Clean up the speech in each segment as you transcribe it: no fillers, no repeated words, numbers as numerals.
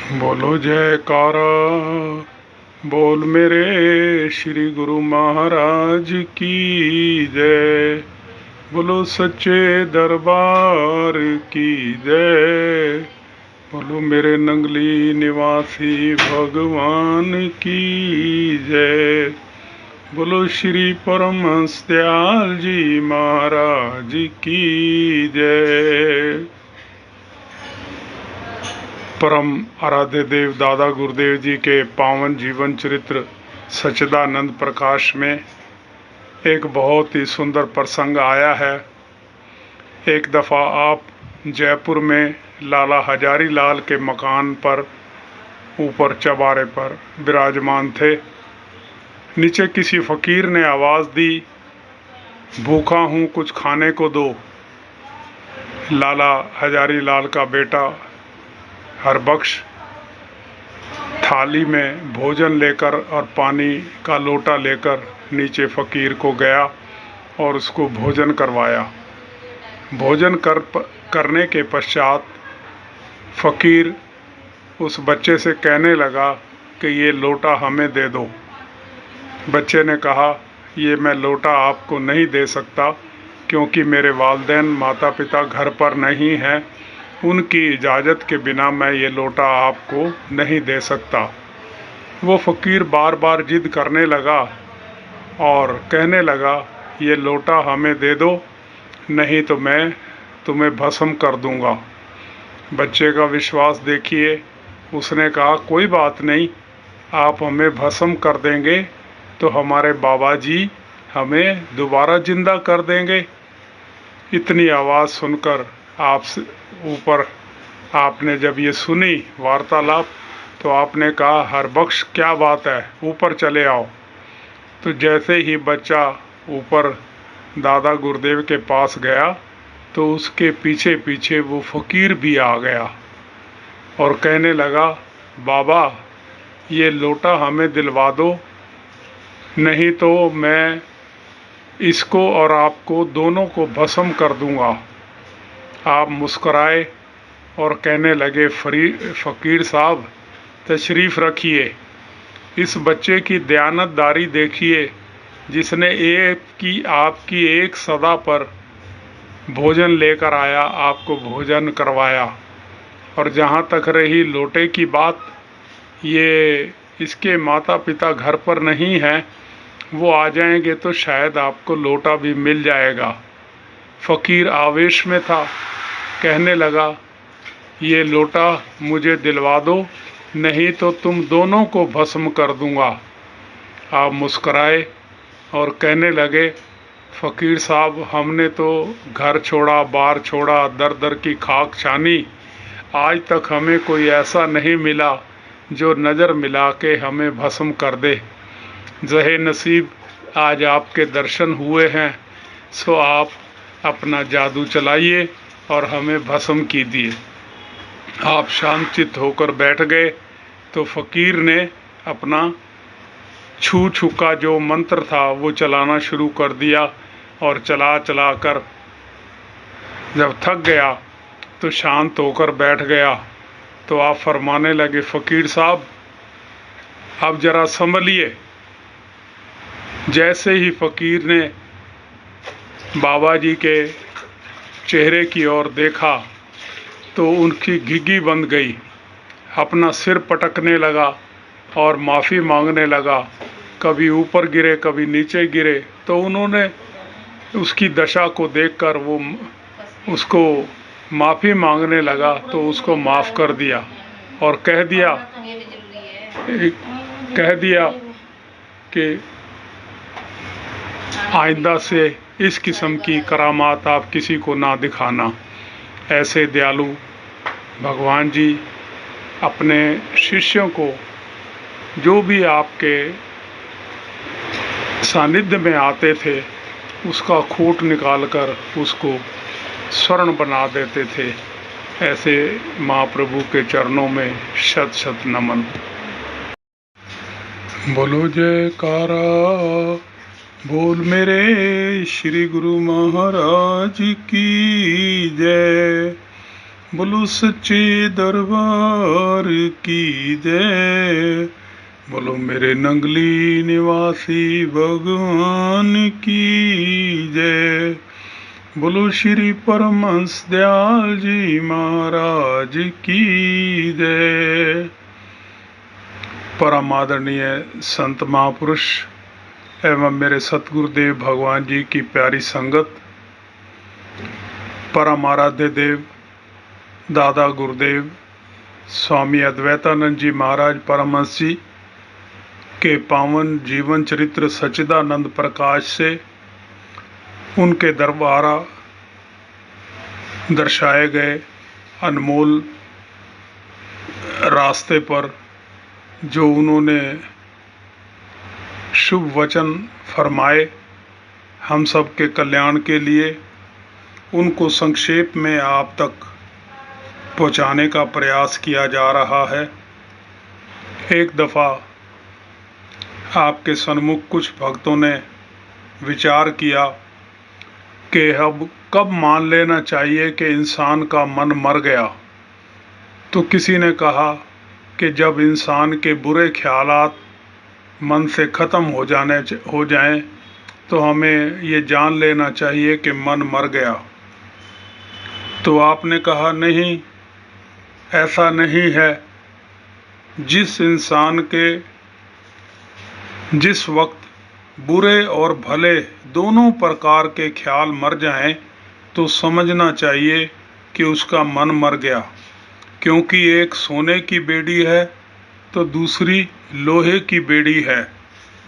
बोलो जयकारा, बोल मेरे श्री गुरु महाराज की जय। बोलो सच्चे दरबार की जय। बोलो मेरे नंगली निवासी भगवान की जय। बोलो श्री परमहंस दयाल जी महाराज की जय। परम आराध्य देव दादा गुरुदेव जी के पावन जीवन चरित्र सच्चिदानंद प्रकाश में एक बहुत ही सुंदर प्रसंग आया है। एक दफ़ा आप जयपुर में लाला हजारी लाल के मकान पर ऊपर चबारे पर विराजमान थे। नीचे किसी फकीर ने आवाज़ दी, भूखा हूँ, कुछ खाने को दो। लाला हजारी लाल का बेटा हरबख्श थाली में भोजन लेकर और पानी का लोटा लेकर नीचे फकीर को गया और उसको भोजन करवाया। भोजन करने के पश्चात फकीर उस बच्चे से कहने लगा कि ये लोटा हमें दे दो। बच्चे ने कहा, ये मैं लोटा आपको नहीं दे सकता क्योंकि मेरे वालिदैन माता पिता घर पर नहीं हैं, उनकी इजाज़त के बिना मैं ये लोटा आपको नहीं दे सकता। वो फ़कीर बार बार जिद करने लगा और कहने लगा, ये लोटा हमें दे दो, नहीं तो मैं तुम्हें भस्म कर दूंगा। बच्चे का विश्वास देखिए। उसने कहा, कोई बात नहीं, आप हमें भस्म कर देंगे तो हमारे बाबा जी हमें दोबारा जिंदा कर देंगे। इतनी आवाज़ सुनकर ऊपर आपने जब ये सुनी वार्तालाप तो आपने कहा, हरबख्श क्या बात है, ऊपर चले आओ। तो जैसे ही बच्चा ऊपर दादा गुरुदेव के पास गया तो उसके पीछे पीछे वो फ़कीर भी आ गया और कहने लगा, बाबा ये लोटा हमें दिलवा दो, नहीं तो मैं इसको और आपको दोनों को भस्म कर दूंगा। आप मुस्कराए और कहने लगे, फ़कीर साहब तशरीफ़ रखिए। इस बच्चे की दयानतदारी देखिए, जिसने आपकी एक सदा पर भोजन लेकर आया, आपको भोजन करवाया। और जहाँ तक रही लोटे की बात, ये इसके माता पिता घर पर नहीं हैं, वो आ जाएंगे तो शायद आपको लोटा भी मिल जाएगा। फ़कीर आवेश में था, कहने लगा, ये लोटा मुझे दिलवा दो, नहीं तो तुम दोनों को भस्म कर दूंगा। आप मुस्कराए और कहने लगे, फ़कीर साहब हमने तो घर छोड़ा, बार छोड़ा, दर दर की खाक छानी, आज तक हमें कोई ऐसा नहीं मिला जो नज़र मिला के हमें भस्म कर दे। ज़हे नसीब आज आपके दर्शन हुए हैं, सो आप अपना जादू चलाइए और हमें भस्म कीजिए। आप शांतचित्त होकर बैठ गए तो फ़कीर ने अपना छू छुका जो मंत्र था वो चलाना शुरू कर दिया और चला चला कर जब थक गया तो शांत होकर बैठ गया। तो आप फरमाने लगे, फ़कीर साहब अब ज़रा संभलिए। जैसे ही फ़कीर ने बाबा जी के चेहरे की ओर देखा तो उनकी घिघी बंद गई, अपना सिर पटकने लगा और माफ़ी मांगने लगा। कभी ऊपर गिरे, कभी नीचे गिरे। तो उन्होंने उसकी दशा को देखकर वो उसको माफ़ी मांगने लगा तो उसको माफ़ कर दिया और कह दिया कि आइंदा से इस किस्म की करामात आप किसी को ना दिखाना। ऐसे दयालु भगवान जी अपने शिष्यों को जो भी आपके सानिध्य में आते थे उसका खूंट निकालकर उसको स्वर्ण बना देते थे। ऐसे महाप्रभु के चरणों में शत शत नमन। बोलो जयकारा, बोल मेरे श्री गुरु महाराज की जय। बोलो सच्चे दरबार की जय। बोलो मेरे नंगली निवासी भगवान की जय। बोलो श्री परमहंस दयाल जी महाराज की जय। परम आदरणीय संत महापुरुष एवं मेरे सतगुरुदेव भगवान जी की प्यारी संगत, परम आराध्य देव दादा गुरुदेव स्वामी अद्वैतानंद जी महाराज परमहंस जी के पावन जीवन चरित्र सच्चिदानंद प्रकाश से उनके दरबारा दर्शाए गए अनमोल रास्ते पर जो उन्होंने शुभ वचन फरमाए हम सब के कल्याण के लिए, उनको संक्षेप में आप तक पहुंचाने का प्रयास किया जा रहा है। एक दफ़ा आपके सन्मुख कुछ भक्तों ने विचार किया कि अब कब मान लेना चाहिए कि इंसान का मन मर गया। तो किसी ने कहा कि जब इंसान के बुरे ख्यालात मन से ख़त्म हो जाएं तो हमें ये जान लेना चाहिए कि मन मर गया। तो आपने कहा नहीं, ऐसा नहीं है। जिस इंसान के जिस वक्त बुरे और भले दोनों प्रकार के ख्याल मर जाएं तो समझना चाहिए कि उसका मन मर गया, क्योंकि एक सोने की बेड़ी है तो दूसरी लोहे की बेड़ी है,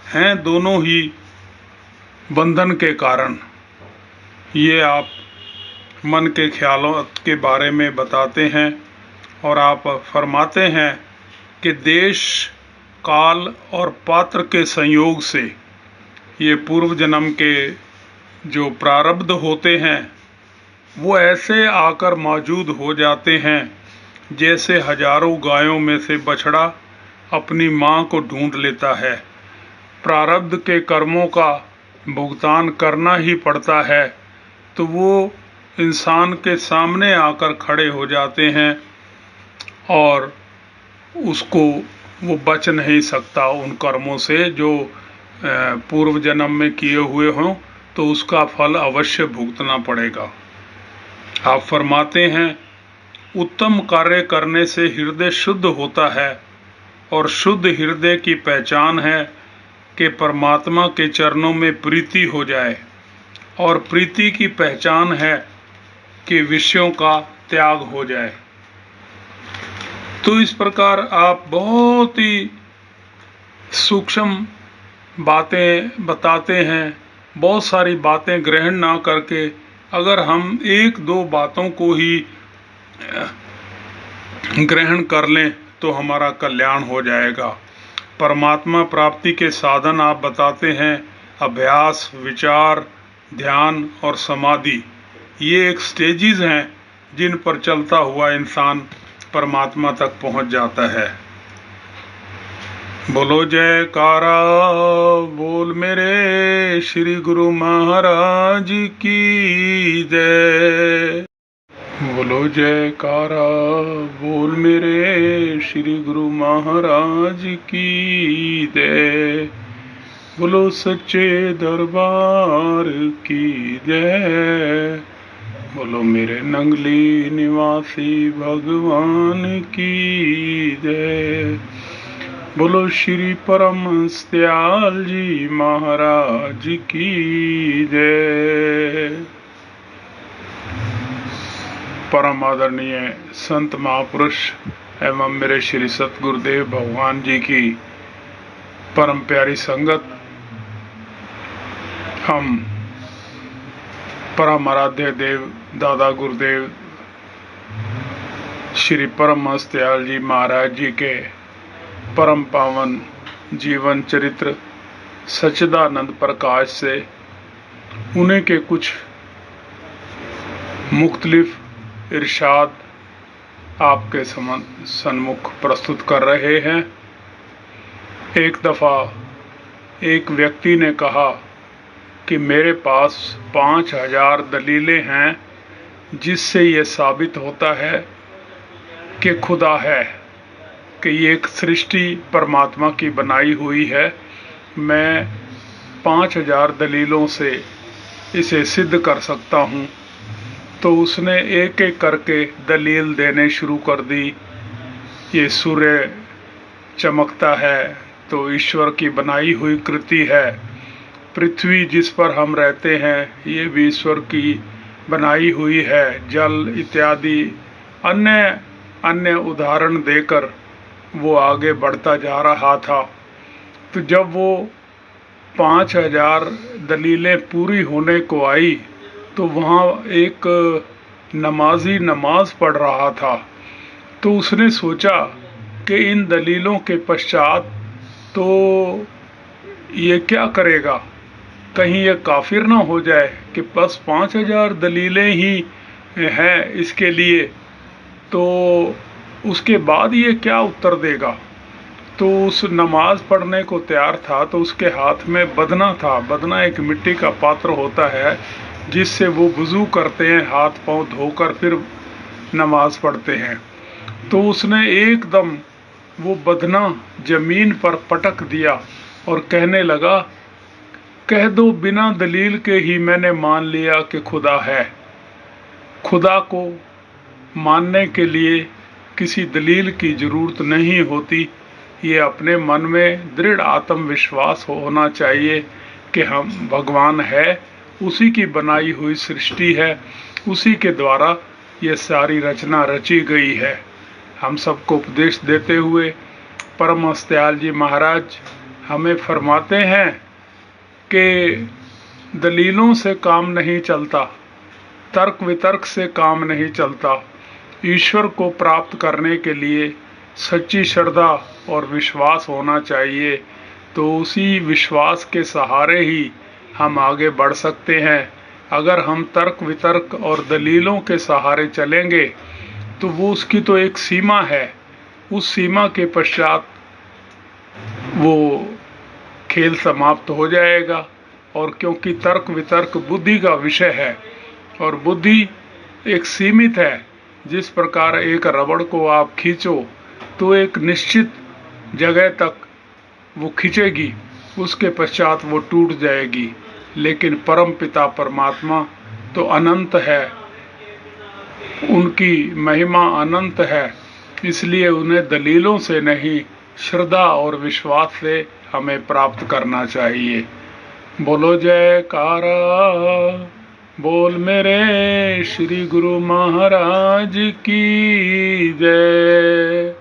हैं दोनों ही बंधन के कारण। ये आप मन के ख्यालों के बारे में बताते हैं और आप फरमाते हैं कि देश काल और पात्र के संयोग से ये पूर्व जन्म के जो प्रारब्ध होते हैं वो ऐसे आकर मौजूद हो जाते हैं जैसे हजारों गायों में से बछड़ा अपनी माँ को ढूंढ लेता है। प्रारब्ध के कर्मों का भुगतान करना ही पड़ता है, तो वो इंसान के सामने आकर खड़े हो जाते हैं और उसको वो बच नहीं सकता उन कर्मों से जो पूर्व जन्म में किए हुए हों, तो उसका फल अवश्य भुगतना पड़ेगा। आप फरमाते हैं उत्तम कार्य करने से हृदय शुद्ध होता है और शुद्ध हृदय की पहचान है कि परमात्मा के चरणों में प्रीति हो जाए, और प्रीति की पहचान है कि विषयों का त्याग हो जाए। तो इस प्रकार आप बहुत ही सूक्ष्म बातें बताते हैं। बहुत सारी बातें ग्रहण ना करके अगर हम एक दो बातों को ही ग्रहण कर लें तो हमारा कल्याण हो जाएगा। परमात्मा प्राप्ति के साधन आप बताते हैं अभ्यास, विचार, ध्यान और समाधि। ये एक स्टेजेस हैं जिन पर चलता हुआ इंसान परमात्मा तक पहुंच जाता है। बोलो जयकारा बोल मेरे श्री गुरु महाराज की जय। बोलो जयकारा बोल मेरे श्री गुरु महाराज की जय। बोलो सच्चे दरबार की जय। बोलो मेरे नंगली निवासी भगवान की जय। बोलो श्री परमहंस दयाल जी महाराज की जय। परम आदरणीय संत महापुरुष एवं मेरे श्री सतगुरुदेव भगवान जी की परम प्यारी संगत, हम परम आराध्य देव दादा गुरुदेव श्री परमहंस दयाल जी महाराज जी के परम पावन जीवन चरित्र सच्चिदानंद प्रकाश से उन्हीं के कुछ मुख्तलिफ इरशाद आपके सन्मुख प्रस्तुत कर रहे हैं। एक दफ़ा एक व्यक्ति ने कहा कि मेरे पास 5000 दलीलें हैं जिससे ये साबित होता है कि खुदा है, कि ये एक सृष्टि परमात्मा की बनाई हुई है। मैं 5000 दलीलों से इसे सिद्ध कर सकता हूँ। तो उसने एक एक करके दलील देने शुरू कर दी। ये सूर्य चमकता है तो ईश्वर की बनाई हुई कृति है। पृथ्वी जिस पर हम रहते हैं ये भी ईश्वर की बनाई हुई है। जल इत्यादि अन्य अन्य उदाहरण देकर वो आगे बढ़ता जा रहा था। तो जब वो 5000 दलीलें पूरी होने को आई तो वहाँ एक नमाजी नमाज पढ़ रहा था। तो उसने सोचा कि इन दलीलों के पश्चात तो ये क्या करेगा, कहीं ये काफिर ना हो जाए कि बस 5000 दलीलें ही हैं इसके लिए, तो उसके बाद ये क्या उत्तर देगा। तो उस नमाज पढ़ने को तैयार था तो उसके हाथ में बदना था। बदना एक मिट्टी का पात्र होता है जिससे वो वुजू करते हैं, हाथ पांव धोकर फिर नमाज पढ़ते हैं। तो उसने एकदम वो बदना जमीन पर पटक दिया और कहने लगा, कह दो बिना दलील के ही मैंने मान लिया कि खुदा है। खुदा को मानने के लिए किसी दलील की जरूरत नहीं होती। ये अपने मन में दृढ़ आत्मविश्वास होना चाहिए कि हम भगवान है, उसी की बनाई हुई सृष्टि है, उसी के द्वारा ये सारी रचना रची गई है। हम सबको उपदेश देते हुए परम हंस दयाल जी महाराज हमें फरमाते हैं कि दलीलों से काम नहीं चलता, तर्क वितर्क से काम नहीं चलता। ईश्वर को प्राप्त करने के लिए सच्ची श्रद्धा और विश्वास होना चाहिए। तो उसी विश्वास के सहारे ही हम आगे बढ़ सकते हैं। अगर हम तर्क वितर्क और दलीलों के सहारे चलेंगे तो वो उसकी तो एक सीमा है, उस सीमा के पश्चात वो खेल समाप्त हो जाएगा। और क्योंकि तर्क वितर्क बुद्धि का विषय है और बुद्धि एक सीमित है, जिस प्रकार एक रबड़ को आप खींचो तो एक निश्चित जगह तक वो खींचेगी, उसके पश्चात वो टूट जाएगी। लेकिन परम पिता परमात्मा तो अनंत है, उनकी महिमा अनंत है, इसलिए उन्हें दलीलों से नहीं श्रद्धा और विश्वास से हमें प्राप्त करना चाहिए। बोलो जयकारा, बोल मेरे श्री गुरु महाराज की जय।